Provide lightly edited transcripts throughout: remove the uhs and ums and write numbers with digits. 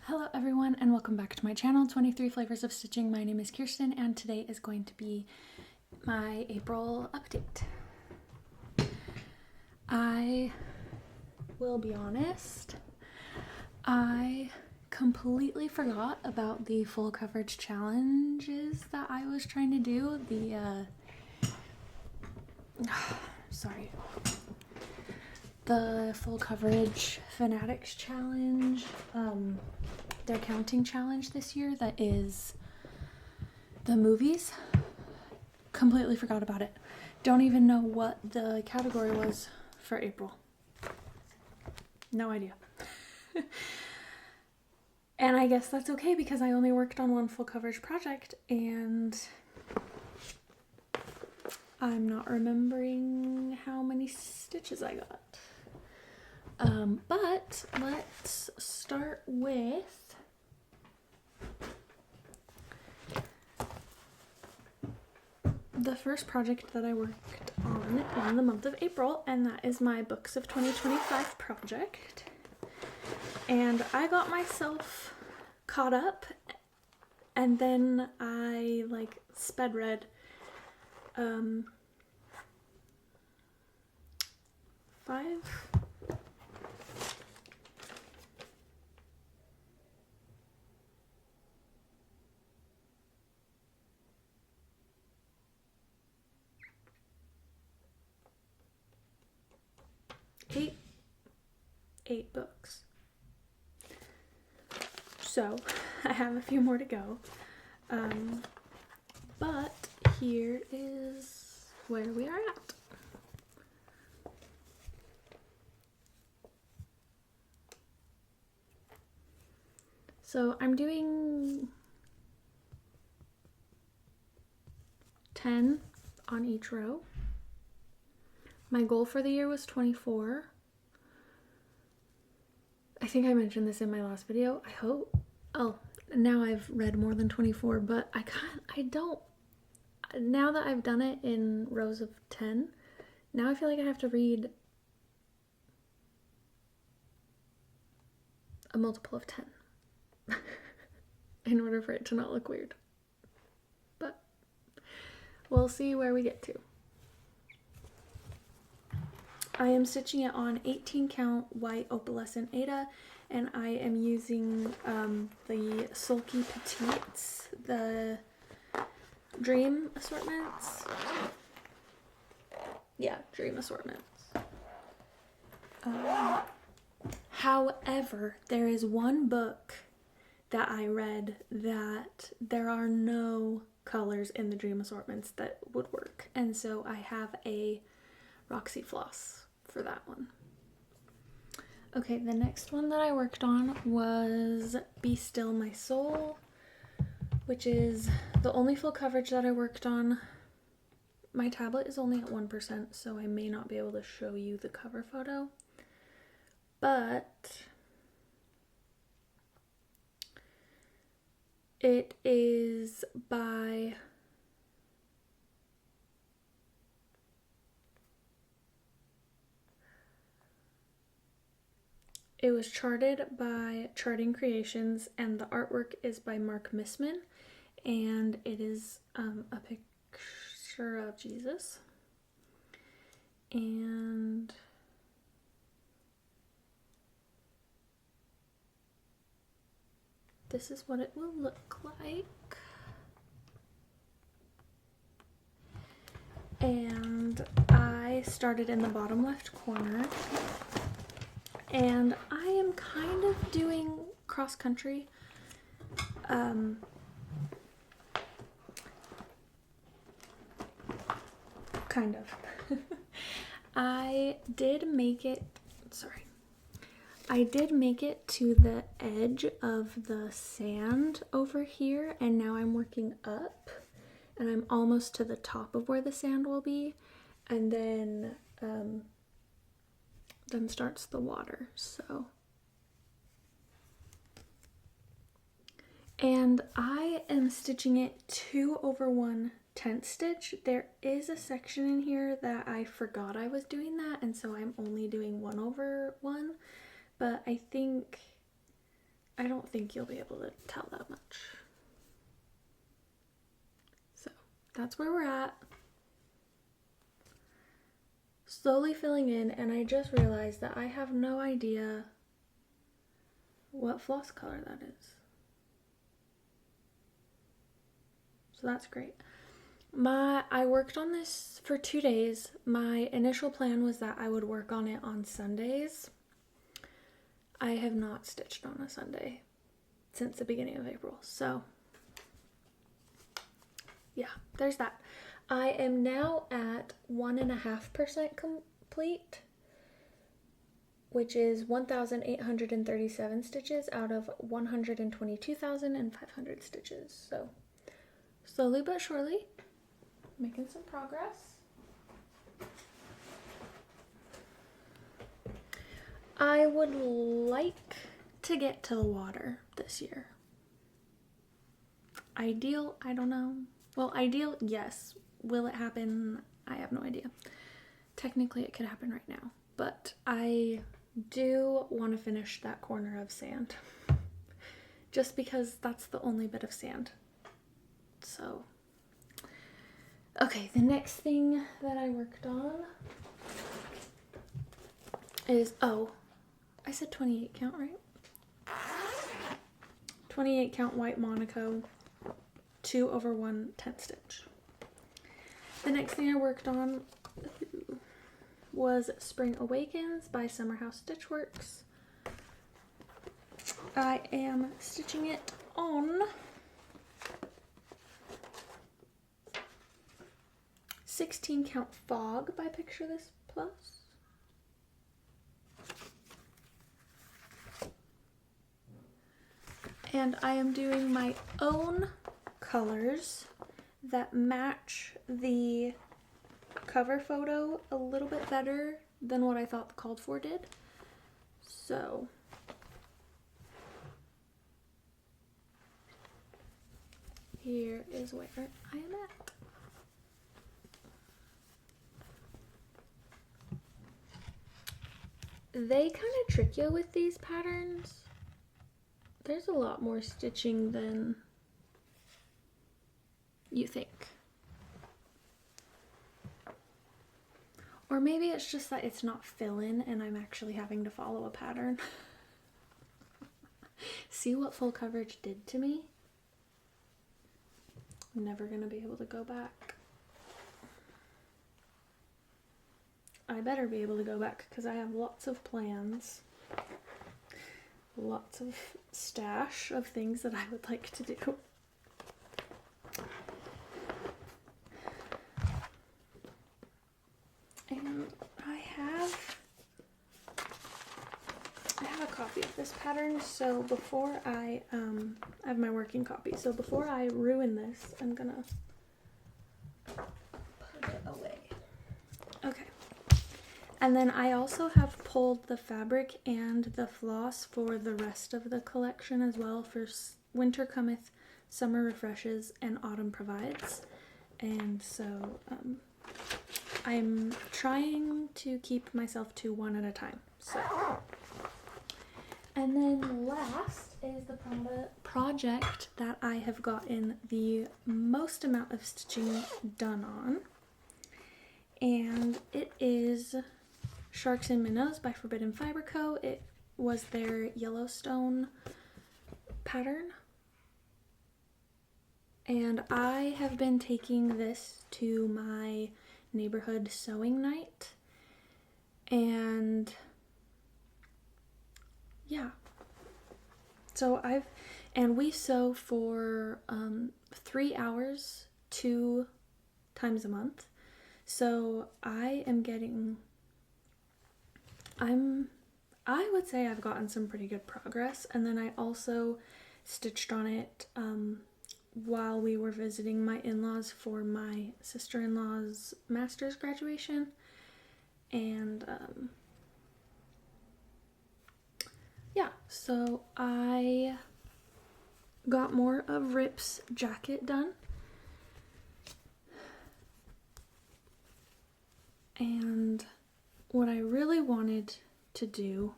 Hello everyone and welcome back to my channel, 23 Flavors of Stitching. My name is Kirsten and today is going to be my April update. I will be honest, I completely forgot about the full coverage challenges that I was trying to do. The full coverage fanatics challenge, their counting challenge this year that is the movies. Completely forgot about it. Don't even know what the category was for April. No idea. And I guess that's okay because I only worked on one full coverage project and I'm not remembering how many stitches I got. But let's start with the first project that I worked on in the month of April, and that is my Books of 2025 project. And I got myself caught up, and then I sped read 8 books. So I have a few more to go. But here is where we are at. So I'm doing 10 on each row. My goal for the year was 24. I think I mentioned this in my last video. I hope. Oh, now I've read more than 24, but now that I've done it in rows of 10, now I feel like I have to read a multiple of 10 in order for it to not look weird. But we'll see where we get to. I am stitching it on 18 count white opalescent Aida, and I am using the Sulky Petites, the Dream assortments. Yeah, Dream assortments. However, there is one book that I read that there are no colors in the Dream assortments that would work, and so I have a Roxy Floss for that one. Okay, the next one that I worked on was Be Still My Soul, which is the only full coverage that I worked on. My tablet is only at 1%, so I may not be able to show you the cover photo, but it is by It was charted by Charting Creations, and the artwork is by Mark Missman, and it is a picture of Jesus. And this is what it will look like. And I started in the bottom left corner. And I am kind of doing cross country. Kind of. I did make it to the edge of the sand over here, and now I'm working up, and I'm almost to the top of where the sand will be, and then starts the water. So, and I am stitching it 2 over 1 tent stitch. There is a section in here that I forgot I was doing that, and so I'm only doing 1 over 1, but I think I don't think you'll be able to tell that much. So that's where we're at. Slowly filling in, and I just realized that I have no idea what floss color that is. So that's great. I worked on this for 2 days. My initial plan was that I would work on it on Sundays. I have not stitched on a Sunday since the beginning of April. So yeah, there's that. I am now at 1.5% complete, which is 1,837 stitches out of 122,500 stitches. So slowly but surely, making some progress. I would like to get to the water this year. Ideal, I don't know. Well, ideal, yes. Will it happen? I have no idea. Technically, it could happen right now, but I do want to finish that corner of sand. Just because that's the only bit of sand. So, okay, the next thing that I worked on is, oh, I said 28 count, right? 28 count white Monaco, 2/1 10th stitch. The next thing I worked on was Spring Awakens by Summer House Stitchworks. I am stitching it on 16 count Fog by Picture This Plus. And I am doing my own colors that match the cover photo a little bit better than what I thought the called for did. So here is where I am at. They kind of trick you with these patterns. There's a lot more stitching than you think. Or maybe it's just that it's not fill-in and I'm actually having to follow a pattern. See what full coverage did to me? I'm never gonna be able to go back. I better be able to go back because I have lots of plans. Lots of stash of things that I would like to do. And I have a copy of this pattern, so before I have my working copy. So before I ruin this, I'm gonna put it away. Okay. And then I also have pulled the fabric and the floss for the rest of the collection as well, for Winter Cometh, Summer Refreshes, and Autumn Provides. And so I'm trying to keep myself to one at a time. So, and then last is the project that I have gotten the most amount of stitching done on. And it is Sharks and Minnows by Forbidden Fiber Co. It was their Yellowstone pattern. And I have been taking this to my neighborhood sewing night. And yeah. So we sew for 3 hours 2 times a month. So I would say I've gotten some pretty good progress. And then I also stitched on it while we were visiting my in-laws for my sister-in-law's master's graduation. And yeah, so I got more of Rip's jacket done. And what I really wanted to do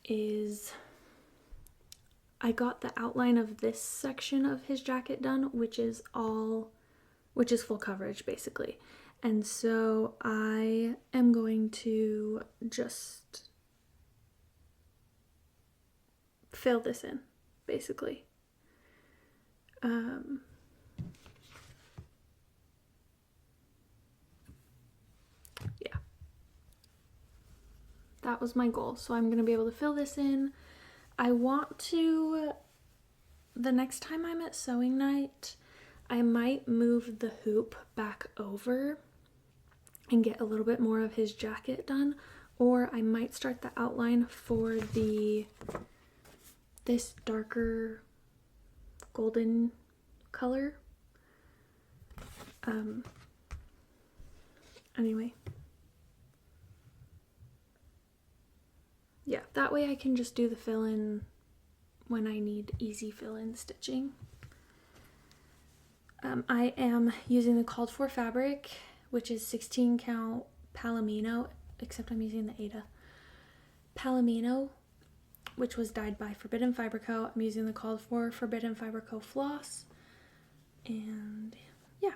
is I got the outline of this section of his jacket done, which is full coverage basically. And so I am going to just fill this in basically. Yeah, that was my goal. So I'm going to be able to fill this in. I want to, the next time I'm at sewing night, I might move the hoop back over and get a little bit more of his jacket done, or I might start the outline for this darker golden color. Anyway. Yeah, that way I can just do the fill-in when I need easy fill-in stitching. I am using the called for fabric, which is 16 count Palomino, except I'm using the Ada Palomino, which was dyed by Forbidden Fiber Co. I'm using the called for Forbidden Fiber Co. floss, and yeah.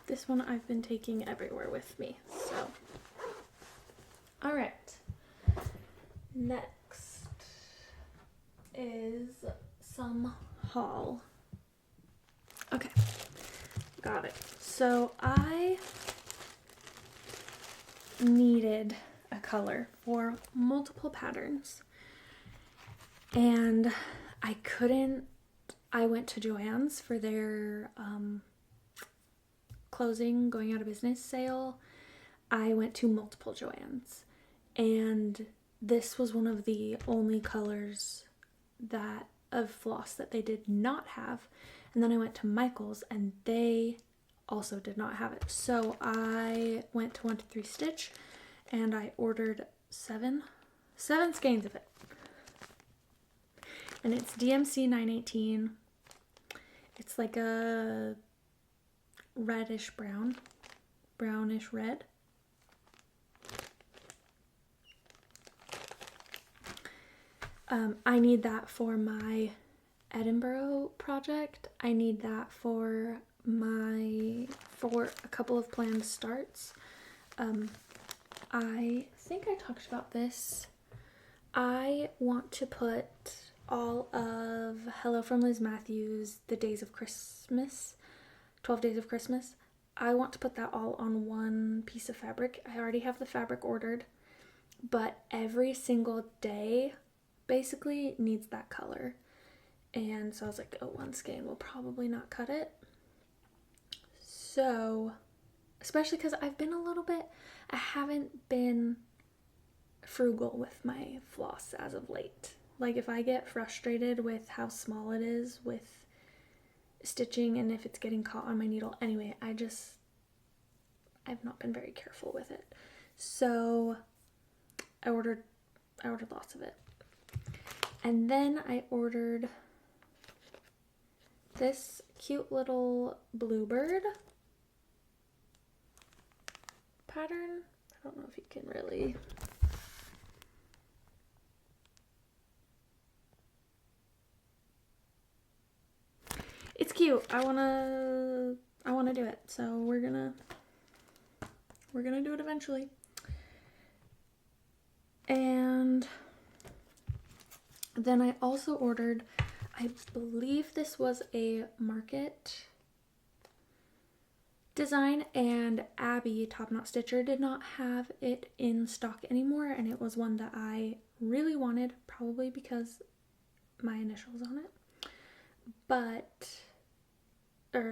This one I've been taking everywhere with me, so. All right. Next is some haul. Okay, got it. So I needed a color for multiple patterns, and I couldn't. I went to Joann's for their closing, going out of business sale. I went to multiple Joann's, and this was one of the only colors that of floss that they did not have. And then I went to Michael's and they also did not have it. So I went to 123 Stitch and I ordered seven skeins of it. And it's DMC 918. It's like a reddish brown, brownish red. I need that for my Edinburgh project. I need that for a couple of planned starts. I think I talked about this. I want to put all of Hello from Liz Matthews, The Days of Christmas, 12 Days of Christmas. I want to put that all on one piece of fabric. I already have the fabric ordered, but every single day basically needs that color. And so I was like, oh, one skein will probably not cut it. So, especially because I haven't been frugal with my floss as of late. Like if I get frustrated with how small it is with stitching and if it's getting caught on my needle, anyway, I've not been very careful with it. So I ordered lots of it. And then I ordered this cute little bluebird pattern. I don't know if you can really. It's cute. I wanna do it. So we're gonna do it eventually. And then I also ordered, I believe this was a market design, and Abby, Top Knot Stitcher, did not have it in stock anymore, and it was one that I really wanted, probably because my initials on it.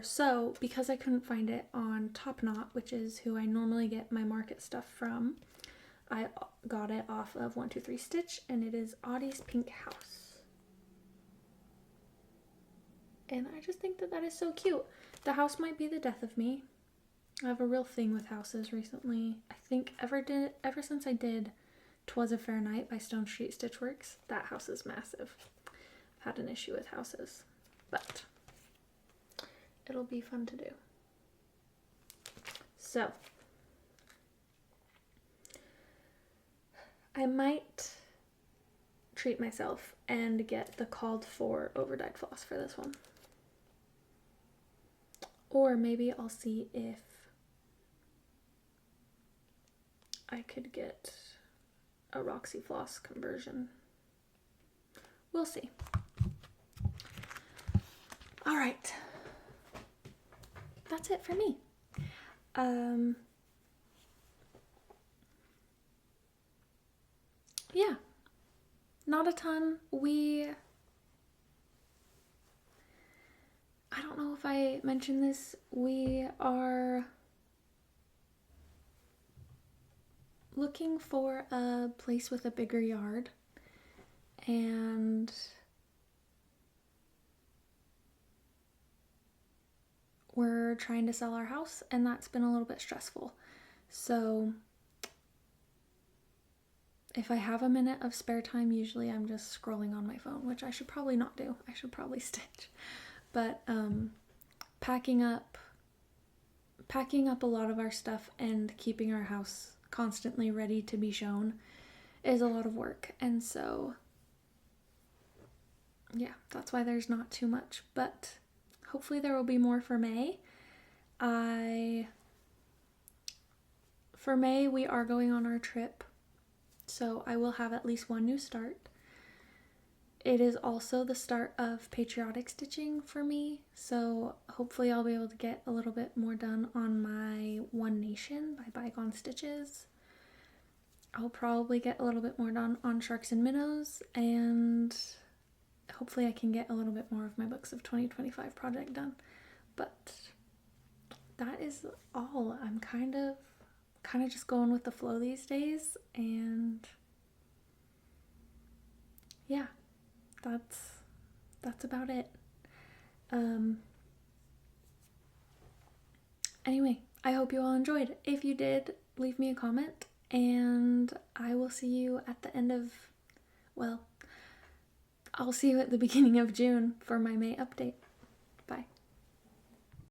So because I couldn't find it on Top Knot, which is who I normally get my market stuff from, I got it off of 123 Stitch, and it is Audie's Pink House. And I just think that is so cute. The house might be the death of me. I have a real thing with houses recently. I think ever since I did 'Twas a Fair Night by Stone Street Stitchworks, that house is massive. I've had an issue with houses, but it'll be fun to do. So I might treat myself and get the called for overdyed floss for this one. Or maybe I'll see if I could get a Roxy Floss conversion. We'll see. All right. That's it for me. Yeah. Not a ton. I don't know if I mentioned this. We are looking for a place with a bigger yard, and we're trying to sell our house, and that's been a little bit stressful. So if I have a minute of spare time, usually I'm just scrolling on my phone, which I should probably not do. I should probably stitch. But packing up a lot of our stuff and keeping our house constantly ready to be shown is a lot of work. And so, yeah, that's why there's not too much. But hopefully there will be more for May. For May, we are going on our trip, so I will have at least one new start. It is also the start of patriotic stitching for me, so hopefully I'll be able to get a little bit more done on my One Nation by Bygone Stitches. I'll probably get a little bit more done on Sharks and Minnows, and hopefully I can get a little bit more of my Books of 2025 project done. But that is all. I'm kind of just going with the flow these days, and yeah, that's about it. Anyway, I hope you all enjoyed. If you did, leave me a comment, and I will see you at the end of, well, I'll see you at the beginning of June for my May update.